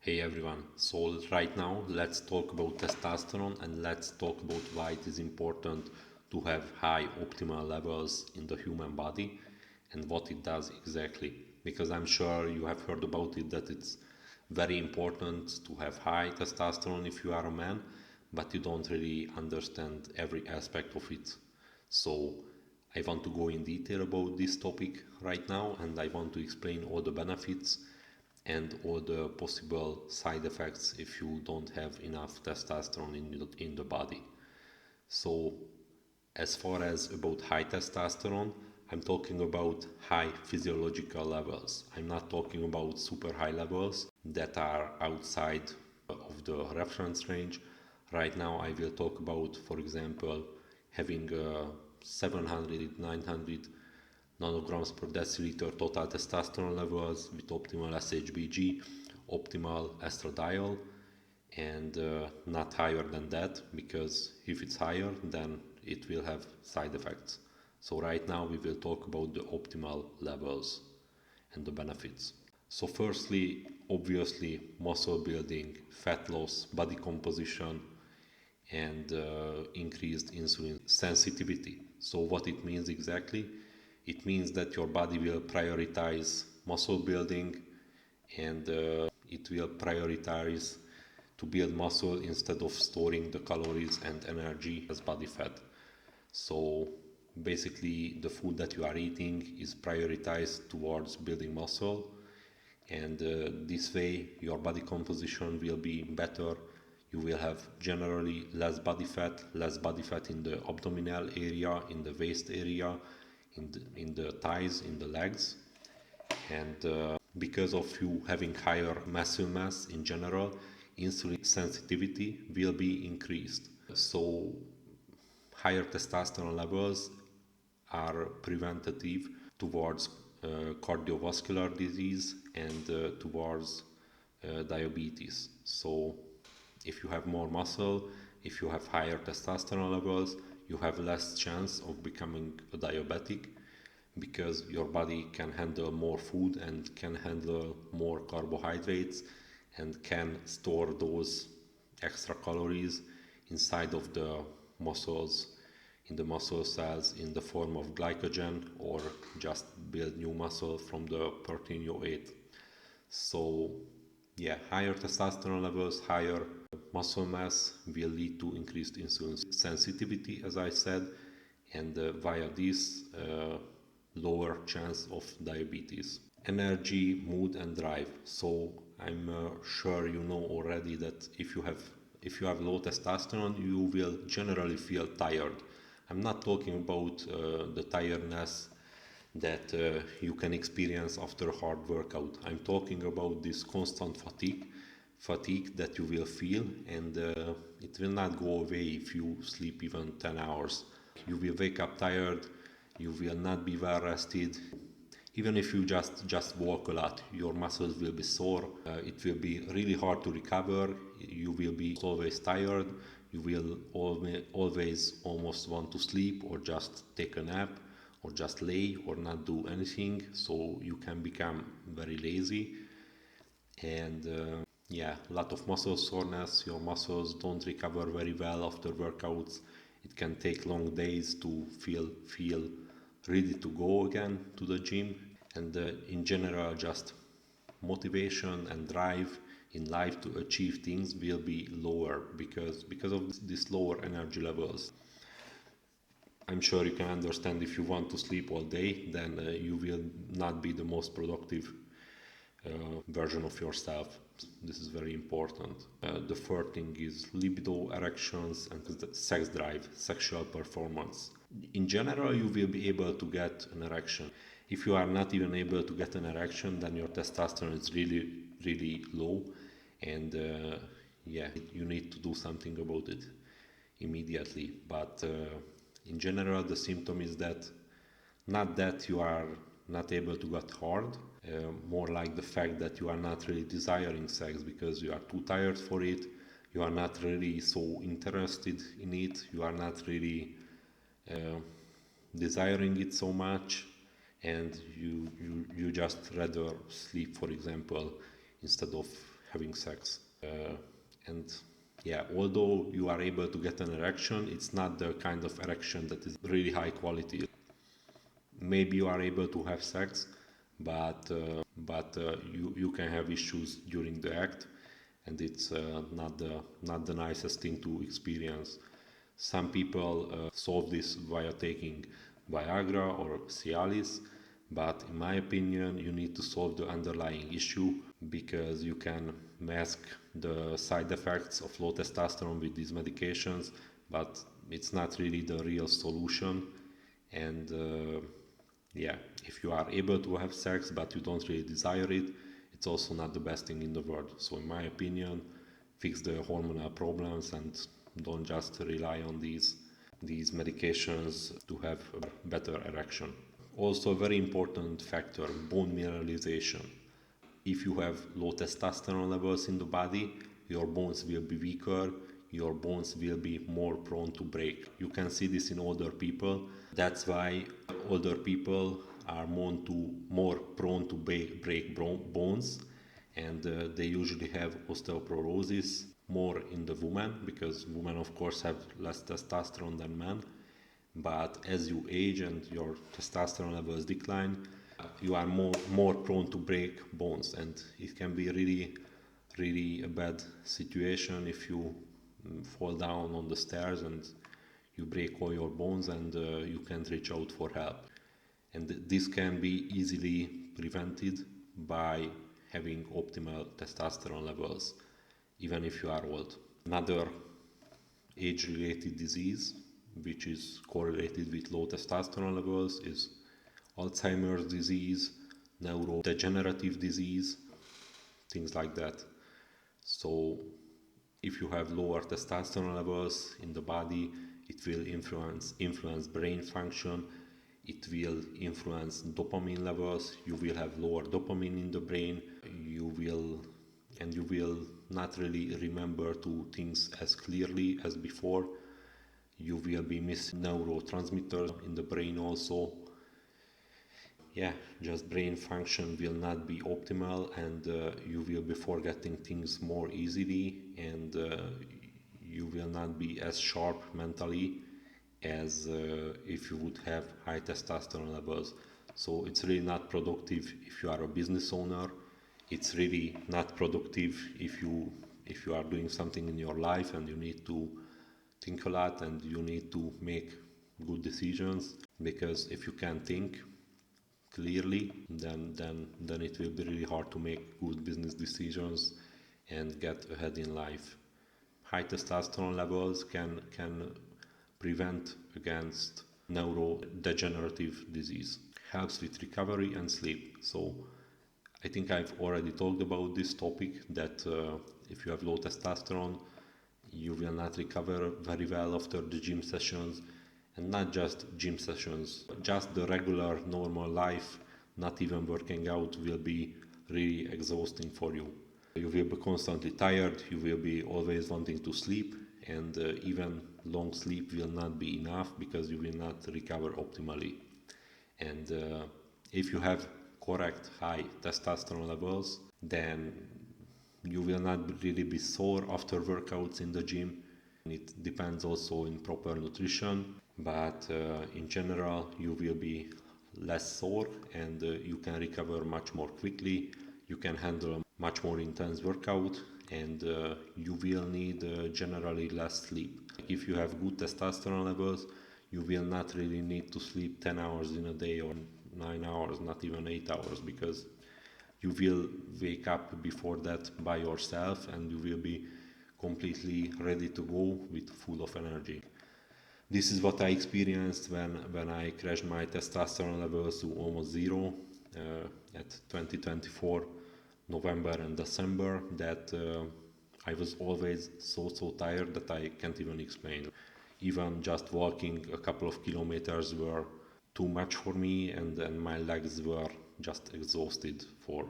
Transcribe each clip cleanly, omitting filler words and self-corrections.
Hey everyone, so right now let's talk about testosterone and let's talk about why it is important to have high optimal levels in the human body and what it does exactly. Because I'm sure you have heard about it that it's very important to have high testosterone if you are a man, but you don't really understand every aspect of it. So I want to go in detail about this topic right now and I want to explain all the benefits and all the possible side effects if you don't have enough testosterone in the body. So, as far as about high testosterone, I'm talking about high physiological levels. I'm not talking about super high levels that are outside of the reference range. Right now, I will talk about, for example, having 700, 900 nanograms per deciliter total testosterone levels with optimal SHBG, optimal estradiol, and not higher than that, because if it's higher, then it will have side effects. So right now we will talk about the optimal levels and the benefits. So firstly, obviously, muscle building, fat loss, body composition, and increased insulin sensitivity. So what it means exactly? It means that your body will prioritize muscle building and it will prioritize to build muscle instead of storing the calories and energy as body fat. So basically the food that you are eating is prioritized towards building muscle, and this way your body composition will be better. You will have generally less body fat in the abdominal area, in the waist area, in the thighs, in the legs, and because of you having higher muscle mass in general, insulin sensitivity will be increased. So higher testosterone levels are preventative towards cardiovascular disease and towards diabetes. So, if you have more muscle, if you have higher testosterone levels, you have less chance of becoming a diabetic because your body can handle more food and can handle more carbohydrates and can store those extra calories inside of the muscles, in the muscle cells in the form of glycogen, or just build new muscle from the protein you ate. So yeah, higher testosterone levels, higher muscle mass will lead to increased insulin sensitivity, as I said, and via this, lower chance of diabetes. Energy, mood, and drive. So I'm sure you know already that if you have low testosterone, you will generally feel tired. I'm not talking about the tiredness that you can experience after a hard workout. I'm talking about this constant fatigue that you will feel, and it will not go away if you sleep even 10 hours. You will wake up tired, you will not be well rested. Even if you just walk a lot, your muscles will be sore. It will be really hard to recover. You will be always tired. You will always almost want to sleep or just take a nap or just lay or not do anything. So you can become very lazy, and yeah, a lot of muscle soreness. Your muscles don't recover very well after workouts. It can take long days to feel ready to go again to the gym, and in general, just motivation and drive in life to achieve things will be lower because of this lower energy levels. I'm sure you can understand, if you want to sleep all day, then you will not be the most productive version of yourself. This is very important. The third thing is libido, erections, and sex drive, sexual performance. In general, you will be able to get an erection. If you are not even able to get an erection, then your testosterone is really, really low, and yeah, you need to do something about it immediately. But in general, the symptom is that not that you are not able to get hard, more like the fact that you are not really desiring sex because you are too tired for it, you are not really so interested in it, you are not really uh, desiring it so much, and you just rather sleep, for example, instead of having sex. And yeah, although you are able to get an erection, it's not the kind of erection that is really high quality. Maybe you are able to have sex, but you can have issues during the act, and it's not the nicest thing to experience. Some people solve this via taking Viagra or Cialis, but in my opinion, you need to solve the underlying issue, because you can mask the side effects of low testosterone with these medications, but it's not really the real solution. And yeah, if you are able to have sex but you don't really desire it, it's also not the best thing in the world. So in my opinion, fix the hormonal problems and don't just rely on these medications to have a better erection. Also a very important factor, bone mineralization. If you have low testosterone levels in the body, your bones will be weaker, your bones will be more prone to break. You can see this in older people. That's why older people are more prone to break bones, and they usually have osteoporosis more in the women, because women of course have less testosterone than men. But as you age and your testosterone levels decline, you are more prone to break bones, and it can be really a bad situation if you fall down on the stairs and you break all your bones, and you can't reach out for help. And this can be easily prevented by having optimal testosterone levels, even if you are old. Another age related disease which is correlated with low testosterone levels is Alzheimer's disease, neurodegenerative disease, things like that. So if you have lower testosterone levels in the body, it will influence brain function, it will influence dopamine levels, you will have lower dopamine in the brain, you will not really remember to things as clearly as before. You will be missing neurotransmitters in the brain also. Yeah, just brain function will not be optimal, and you will be forgetting things more easily, and you will not be as sharp mentally as if you would have high testosterone levels. So it's really not productive if you are a business owner. It's really not productive if you are doing something in your life and you need to think a lot and you need to make good decisions, because if you can't think clearly, then it will be really hard to make good business decisions and get ahead in life. High testosterone levels can prevent against neurodegenerative disease, helps with recovery and sleep. So I think I've already talked about this topic, that if you have low testosterone, you will not recover very well after the gym sessions, and not just gym sessions, just the regular normal life, not even working out, will be really exhausting for you. You will be constantly tired, you will be always wanting to sleep, and even long sleep will not be enough because you will not recover optimally. And if you have correct high testosterone levels, then you will not really be sore after workouts in the gym. It depends also in proper nutrition, but in general you will be less sore, and you can recover much more quickly. You can handle a much more intense workout, and you will need generally less sleep. If you have good testosterone levels, you will not really need to sleep 10 hours in a day or 9 hours, not even 8 hours, because you will wake up before that by yourself and you will be completely ready to go with full of energy. This is what I experienced when I crashed my testosterone levels to almost zero at 2024 November and December, that I was always so tired that I can't even explain. Even just walking a couple of kilometers were too much for me, and my legs were just exhausted for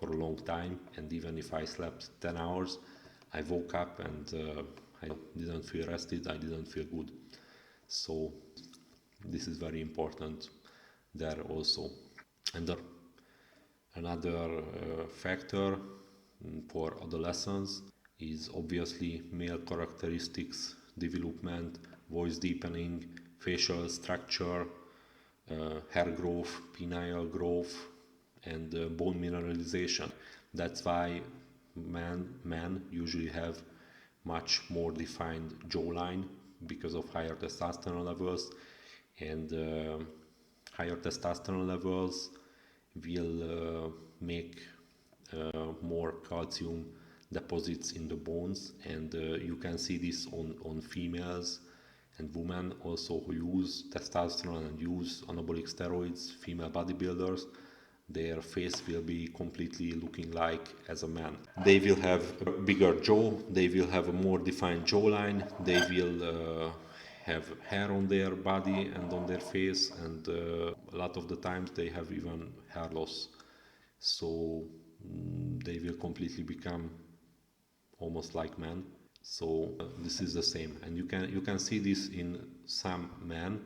a long time. And even if I slept 10 hours, I woke up and I didn't feel rested, I didn't feel good. So this is very important there also. And another factor for adolescents is obviously male characteristics development, voice deepening, facial structure, hair growth, penile growth, and bone mineralization. That's why men usually have much more defined jawline because of higher testosterone levels, and higher testosterone levels will make more calcium deposits in the bones, and you can see this on females and women also who use testosterone and use anabolic steroids, female bodybuilders. Their face will be completely looking like as a man. They will have a bigger jaw, they will have a more defined jawline, they will have hair on their body and on their face, and a lot of the times they have even hair loss. So they will completely become almost like men. So this is the same, and you can see this in some men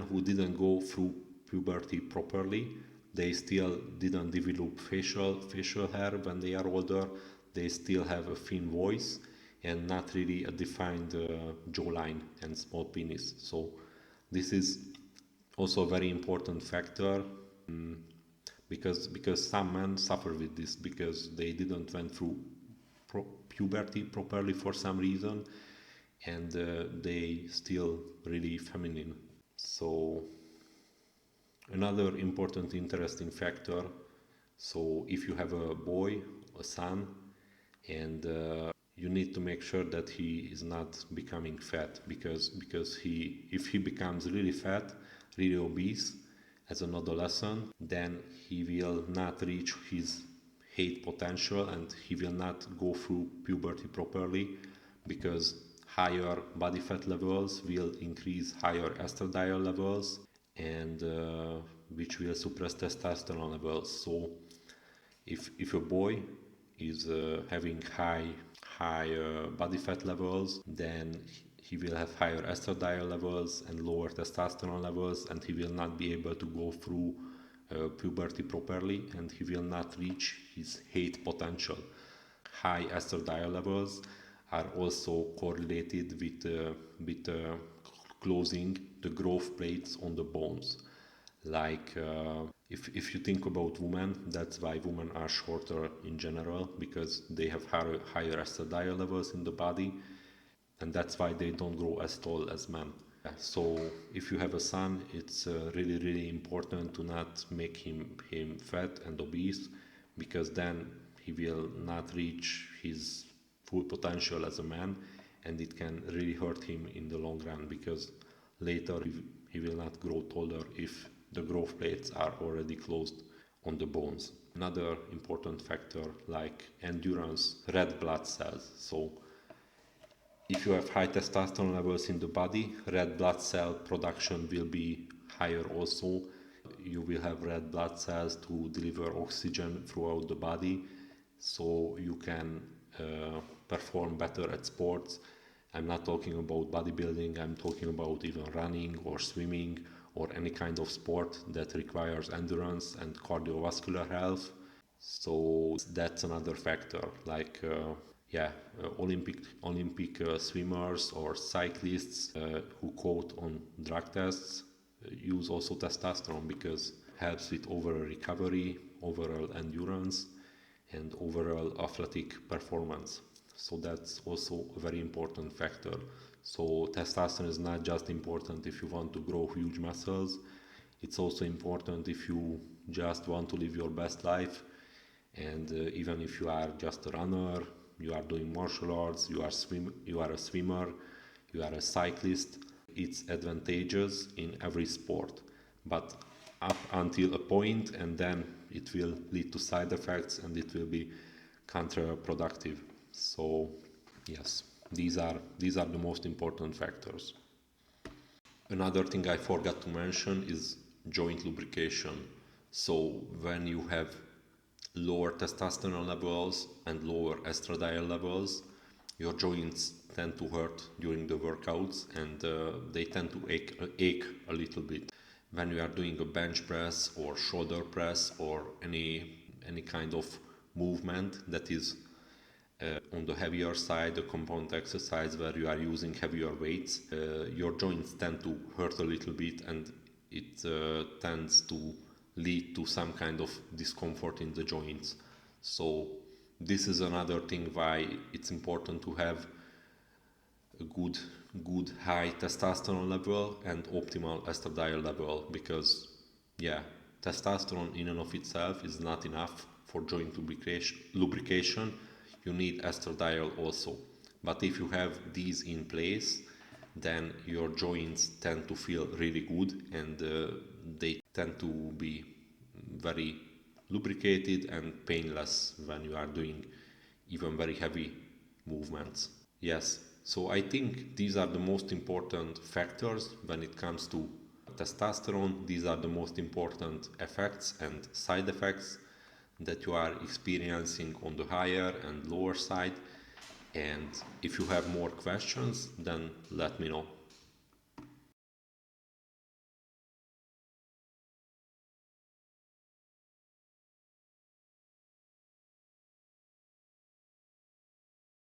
who didn't go through puberty properly. They still didn't develop facial hair when they are older. They still have a thin voice and not really a defined jawline and small penis. So this is also a very important factor, because some men suffer with this because they didn't went through puberty properly for some reason, and they still really feminine. So another important interesting factor, so if you have a boy, a son, and you need to make sure that he is not becoming fat, because if he becomes really fat, really obese as an adolescent, then he will not reach his height potential and he will not go through puberty properly, because higher body fat levels will increase higher estradiol levels, and which will suppress testosterone levels. So if a boy is having high body fat levels, then he will have higher estradiol levels and lower testosterone levels, and he will not be able to go through puberty properly, and he will not reach his height potential. High estradiol levels are also correlated with closing the growth plates on the bones. Like if you think about women, that's why women are shorter in general, because they have higher estradiol levels in the body, and that's why they don't grow as tall as men. So if you have a son, it's really important to not make him fat and obese, because then he will not reach his full potential as a man, and it can really hurt him in the long run, because later he will not grow taller if the growth plates are already closed on the bones. Another important factor, like endurance, red blood cells. So if you have high testosterone levels in the body, red blood cell production will be higher also. You will have red blood cells to deliver oxygen throughout the body, so you can perform better at sports. I'm not talking about bodybuilding, I'm talking about even running or swimming or any kind of sport that requires endurance and cardiovascular health. So that's another factor, like Olympic swimmers or cyclists who quote on drug tests use also testosterone, because it helps with overall recovery, overall endurance, and overall athletic performance. So that's also a very important factor. So testosterone is not just important if you want to grow huge muscles, it's also important if you just want to live your best life, and even if you are just a runner, you are doing martial arts, you are a swimmer, you are a cyclist. It's advantageous in every sport, but up until a point, and then it will lead to side effects and it will be counterproductive. So yes, these are the most important factors. Another thing I forgot to mention is joint lubrication. So when you have lower testosterone levels and lower estradiol levels, your joints tend to hurt during the workouts, and they tend to ache a little bit. When you are doing a bench press or shoulder press or any kind of movement that is on the heavier side, the compound exercise where you are using heavier weights, your joints tend to hurt a little bit, and it tends to lead to some kind of discomfort in the joints. So this is another thing why it's important to have a good high testosterone level and optimal estradiol level, because yeah, testosterone in and of itself is not enough for joint lubrication. You need estradiol also, but if you have these in place, then your joints tend to feel really good, and they tend to be very lubricated and painless when you are doing even very heavy movements. Yes, so I think these are the most important factors when it comes to testosterone. These are the most important effects and side effects that you are experiencing on the higher and lower side. And if you have more questions, then let me know.